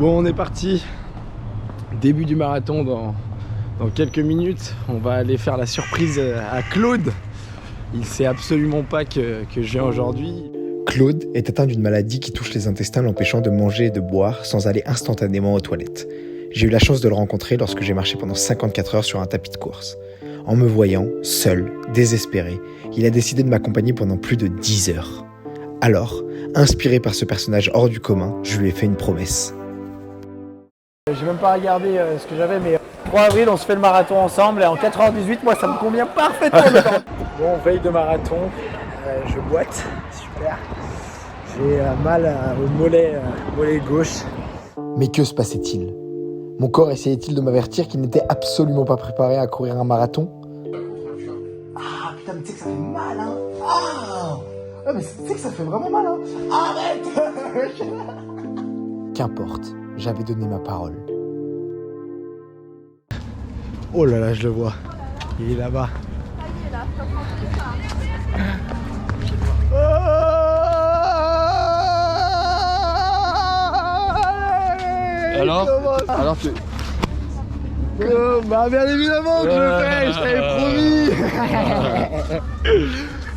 Bon, on est parti. Début du marathon dans quelques minutes. On va aller faire la surprise à Claude. Il sait absolument pas que je viens aujourd'hui. Claude est atteint d'une maladie qui touche les intestins, l'empêchant de manger et de boire sans aller instantanément aux toilettes. J'ai eu la chance de le rencontrer lorsque j'ai marché pendant 54 heures sur un tapis de course. En me voyant, seul, désespéré, il a décidé de m'accompagner pendant plus de 10 heures. Alors, inspiré par ce personnage hors du commun, je lui ai fait une promesse. J'ai même pas regardé ce que j'avais, mais 3 avril, on se fait le marathon ensemble et en 4h18, moi ça me convient parfaitement. Bon, veille de marathon, je boite, super. J'ai mal au mollet gauche. Mais que se passait-il ? Mon corps essayait-il de m'avertir qu'il n'était absolument pas préparé à courir un marathon ? Ah putain, mais tu sais que ça fait mal, hein. Ah mais tu sais que ça fait vraiment mal, hein. Arrête. Qu'importe, j'avais donné ma parole. Oh là là, je le vois. Il est là-bas. Alors que... bah bien évidemment que je le fais, je t'avais promis.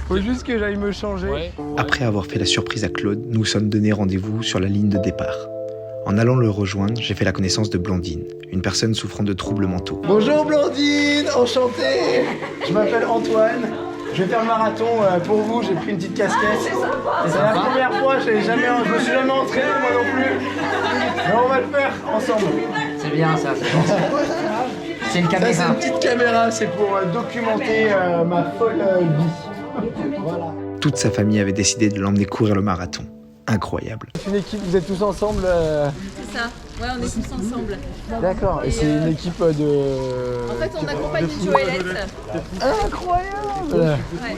Faut juste que j'aille me changer. Après avoir fait la surprise à Claude, nous sommes donné rendez-vous sur la ligne de départ. En allant le rejoindre, j'ai fait la connaissance de Blandine, une personne souffrant de troubles mentaux. Bonjour Blandine, enchanté. Je m'appelle Antoine. Je vais faire le marathon pour vous, j'ai pris une petite casquette. Et c'est la première fois, je me suis jamais entraîné moi non plus. Mais on va le faire ensemble. C'est bien ça, c'est gentil. C'est une Ça caméra. c'est une petite caméra, c'est pour documenter ma folle vie. Voilà. Toute sa famille avait décidé de l'emmener courir le marathon. Incroyable. C'est une équipe, vous êtes tous ensemble C'est ça, ouais, on est tous ensemble. D'accord, et c'est une équipe de... En fait, on accompagne Joëlette. Incroyable. Ouais.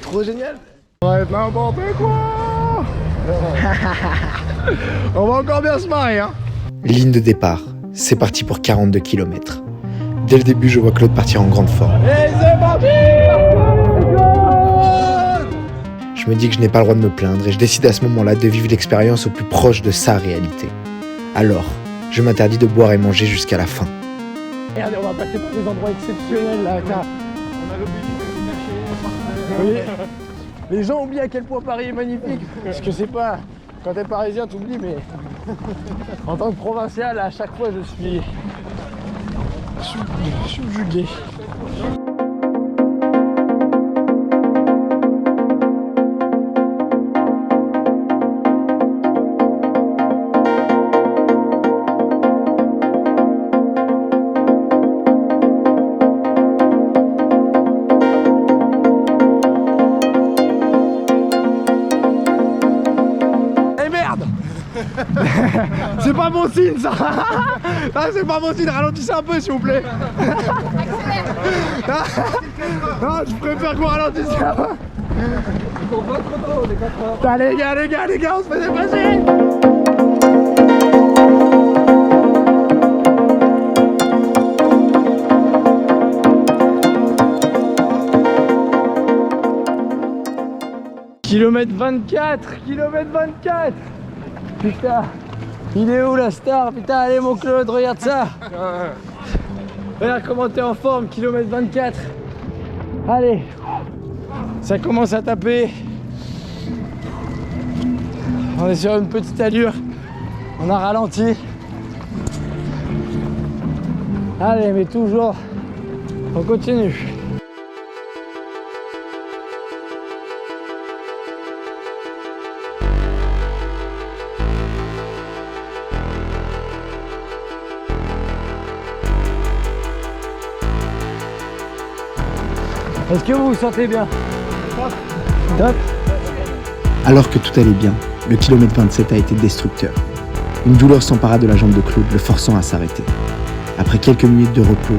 Trop génial. On va être n'importe quoi. On va encore bien se marrer, hein. Ligne de départ, c'est parti pour 42 km. Dès le début, je vois Claude partir en grande forme. Et c'est parti. Je me dis que je n'ai pas le droit de me plaindre et je décide à ce moment-là de vivre l'expérience au plus proche de sa réalité. Alors, je m'interdis de boire et manger jusqu'à la fin. Regardez, on va passer par des endroits exceptionnels là. On a l'oublié de se cacher. Les gens oublient à quel point Paris est magnifique. Parce que c'est pas... Quand t'es parisien, t'oublies, mais... En tant que provincial, à chaque fois, je suis... subjugué. C'est pas bon signe ça. Ah, c'est pas bon signe, ralentissez un peu s'il vous plaît. Non, je préfère qu'on ralentisse un peu. Putain, les gars, on se fait dépasser. Kilomètre 24. Putain, il est où la star? Putain, allez mon Claude, regarde ça. Regarde comment t'es en forme, kilomètre 24. Allez, ça commence à taper. On est sur une petite allure. On a ralenti. Allez, mais toujours, on continue. Est-ce que vous vous sentez bien? Top. Alors que tout allait bien, le kilomètre 27 a été destructeur. Une douleur s'empara de la jambe de Claude, le forçant à s'arrêter. Après quelques minutes de repos,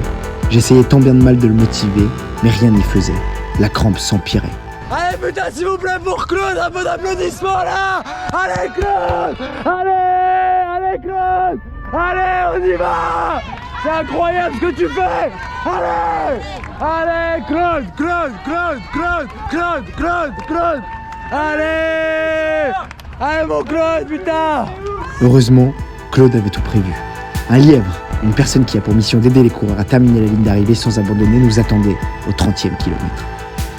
j'essayais tant bien de mal de le motiver, mais rien n'y faisait. La crampe s'empirait. Allez putain, s'il vous plaît, pour Claude, un peu d'applaudissements là. Allez Claude. Allez Claude. Allez, on y va. C'est incroyable ce que tu fais. Allez Claude. Allez mon Claude, putain. Heureusement, Claude avait tout prévu. Un lièvre, une personne qui a pour mission d'aider les coureurs à terminer la ligne d'arrivée sans abandonner, nous attendait au 30e kilomètre.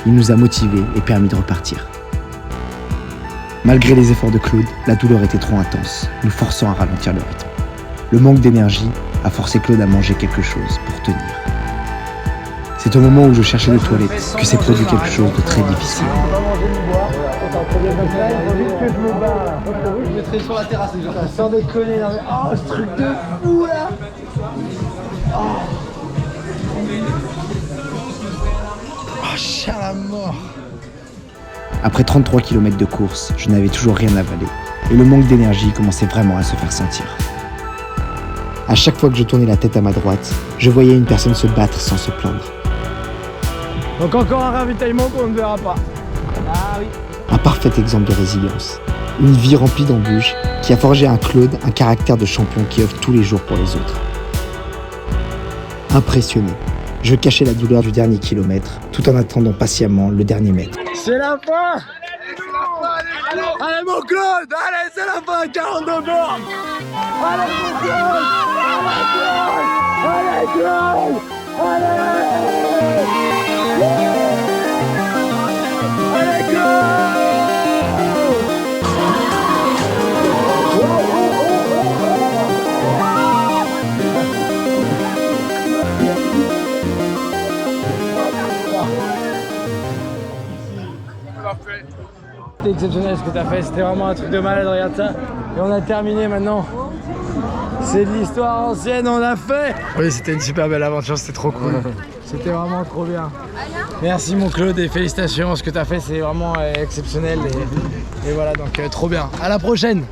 Il nous a motivés et permis de repartir. Malgré les efforts de Claude, la douleur était trop intense, nous forçant à ralentir le rythme. Le manque d'énergie a forcé Claude à manger quelque chose pour tenir. C'est au moment où je cherchais les toilettes que s'est produit quelque chose de très difficile. On va manger du bois. Là, il faut vite que je me barre là. Je mettrai sur la terrasse déjà. Sans déconner, non mais oh ce truc de fou là. Oh, chien à mort. Après 33 km de course, je n'avais toujours rien avalé et le manque d'énergie commençait vraiment à se faire sentir. À chaque fois que je tournais la tête à ma droite, je voyais une personne se battre sans se plaindre. Donc encore un ravitaillement qu'on ne verra pas. Ah oui. Un parfait exemple de résilience. Une vie remplie d'embûches qui a forgé un Claude un caractère de champion qui œuvre tous les jours pour les autres. Impressionné, je cachais la douleur du dernier kilomètre tout en attendant patiemment le dernier mètre. C'est la fin. Allez mon Claude, allez c'est la fin, 42 bornes. Allez mon Claude, allez Claude, allez Claude. C'était exceptionnel ce que tu as fait, c'était vraiment un truc de malade, regarde ça. Et on a terminé maintenant. C'est de l'histoire ancienne, on l'a fait. Oui, c'était une super belle aventure, c'était trop cool. C'était vraiment trop bien. Merci mon Claude et félicitations, ce que tu as fait c'est vraiment exceptionnel. Et voilà, donc trop bien. À la prochaine.